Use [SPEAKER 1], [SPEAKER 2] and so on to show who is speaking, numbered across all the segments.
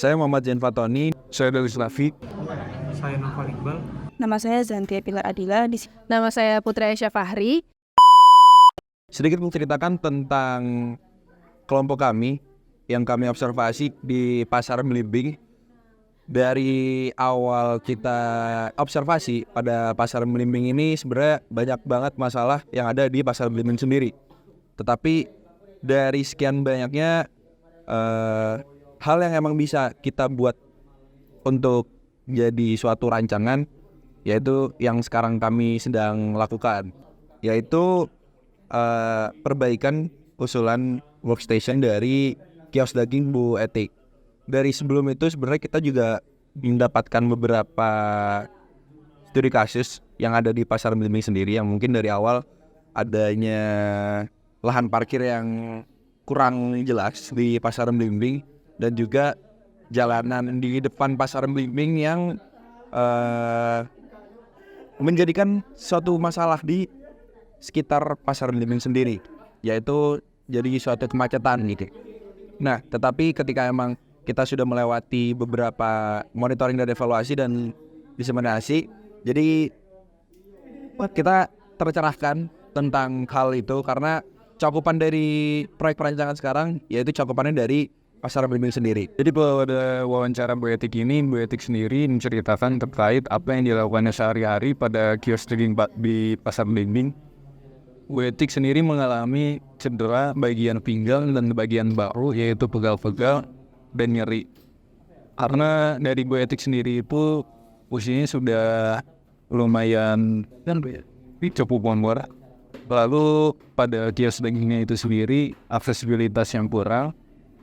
[SPEAKER 1] Saya Muhammad Zain Fatoni.
[SPEAKER 2] Saya Delis Lafi.
[SPEAKER 3] Saya Noval Iqbal.
[SPEAKER 4] Nama saya Zantia Pilar Adila.
[SPEAKER 5] Nama saya Putri Aisyah Fahri.
[SPEAKER 1] Sedikit menceritakan tentang kelompok kami yang kami observasi di Pasar Belimbing. Dari awal kita observasi pada Pasar Belimbing ini sebenarnya banyak banget masalah yang ada di Pasar Belimbing sendiri. Tetapi dari sekian banyaknya hal yang emang bisa kita buat untuk jadi suatu rancangan, yaitu yang sekarang kami sedang lakukan, yaitu perbaikan usulan workstation dari kios daging Bu Etik. Dari sebelum itu sebenarnya kita juga mendapatkan beberapa studi kasus yang ada di Pasar Belimbing sendiri, yang mungkin dari awal adanya lahan parkir yang kurang jelas di Pasar Belimbing, dan juga jalanan di depan Pasar Belimbing yang menjadikan suatu masalah di sekitar Pasar Belimbing sendiri, yaitu jadi suatu kemacetan gitu. Nah, tetapi ketika emang kita sudah melewati beberapa monitoring dan evaluasi dan diseminasi, jadi kita tercerahkan tentang hal itu karena cakupan dari proyek perancangan sekarang yaitu cakupannya dari Pasar Belimbing sendiri.
[SPEAKER 2] Jadi pada wawancara Bu Etik ini, Bu Etik sendiri menceritakan terkait apa yang dilakukannya sehari-hari pada kios daging di Pasar Belimbing. Bu Etik sendiri mengalami cedera bagian pinggang dan bagian bahu, yaitu pegal-pegal dan nyeri. Karena dari Bu Etik sendiri itu usianya sudah lumayan cukup umur. Lalu pada kios dagingnya itu sendiri aksesibilitas yang kurang,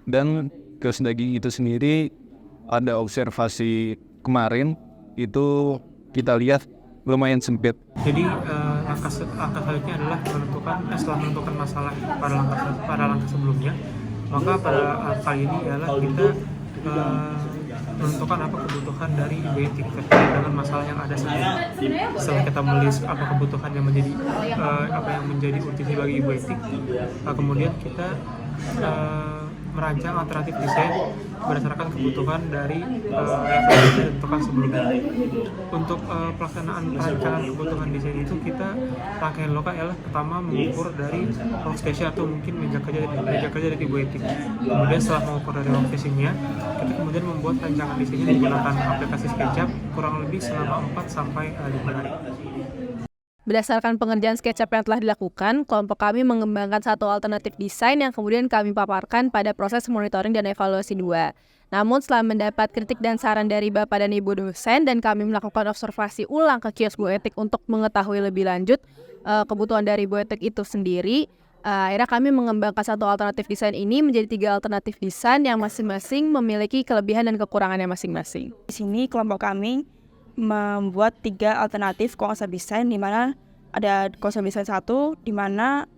[SPEAKER 2] dan kios daging itu sendiri ada observasi kemarin itu kita lihat lumayan sempit.
[SPEAKER 3] Jadi langkah selanjutnya adalah setelah menentukan masalah pada langkah sebelumnya, maka pada kali ini adalah kita menentukan apa kebutuhan dari Ibu Etik terkait dengan masalah yang ada sebelumnya. Setelah kita melis apa kebutuhan yang menjadi urgensi bagi Ibu Etik, kemudian kita merancang alternatif desain berdasarkan kebutuhan dari yang ditentukan sebelumnya. Untuk pelaksanaan perancangan kebutuhan desain itu, kita rangkaian lokal adalah pertama mengukur dari workstation atau mungkin meja kerja dari Ibu Etik. Kemudian setelah mengukur dari workstationnya, kita kemudian membuat rancangan desainnya menggunakan aplikasi SketchUp kurang lebih selama 4 sampai 5 hari.
[SPEAKER 5] Berdasarkan pengerjaan SketchUp yang telah dilakukan, kelompok kami mengembangkan satu alternatif desain yang kemudian kami paparkan pada proses monitoring dan evaluasi 2. Namun setelah mendapat kritik dan saran dari Bapak dan Ibu dosen dan kami melakukan observasi ulang ke kios Bu Etik untuk mengetahui lebih lanjut kebutuhan dari Bu Etik itu sendiri, akhirnya kami mengembangkan satu alternatif desain ini menjadi 3 alternatif desain yang masing-masing memiliki kelebihan dan kekurangannya masing-masing.
[SPEAKER 4] Di sini kelompok kami membuat 3 alternatif konsep desain, di mana ada konsep desain 1 di mana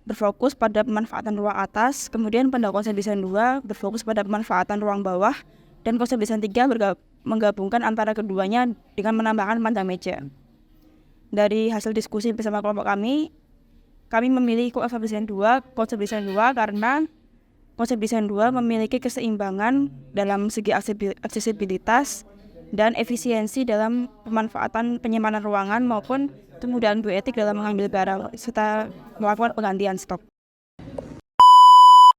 [SPEAKER 4] berfokus pada pemanfaatan ruang atas, kemudian pada konsep desain 2 berfokus pada pemanfaatan ruang bawah, dan konsep desain 3 menggabungkan antara keduanya dengan menambahkan panjang meja. Dari hasil diskusi bersama kelompok kami memilih konsep desain 2 karena konsep desain 2 memiliki keseimbangan dalam segi aksesibilitas dan efisiensi dalam pemanfaatan penyimpanan ruangan maupun kemudahan Bu Etik dalam mengambil barang serta melakukan penggantian stok.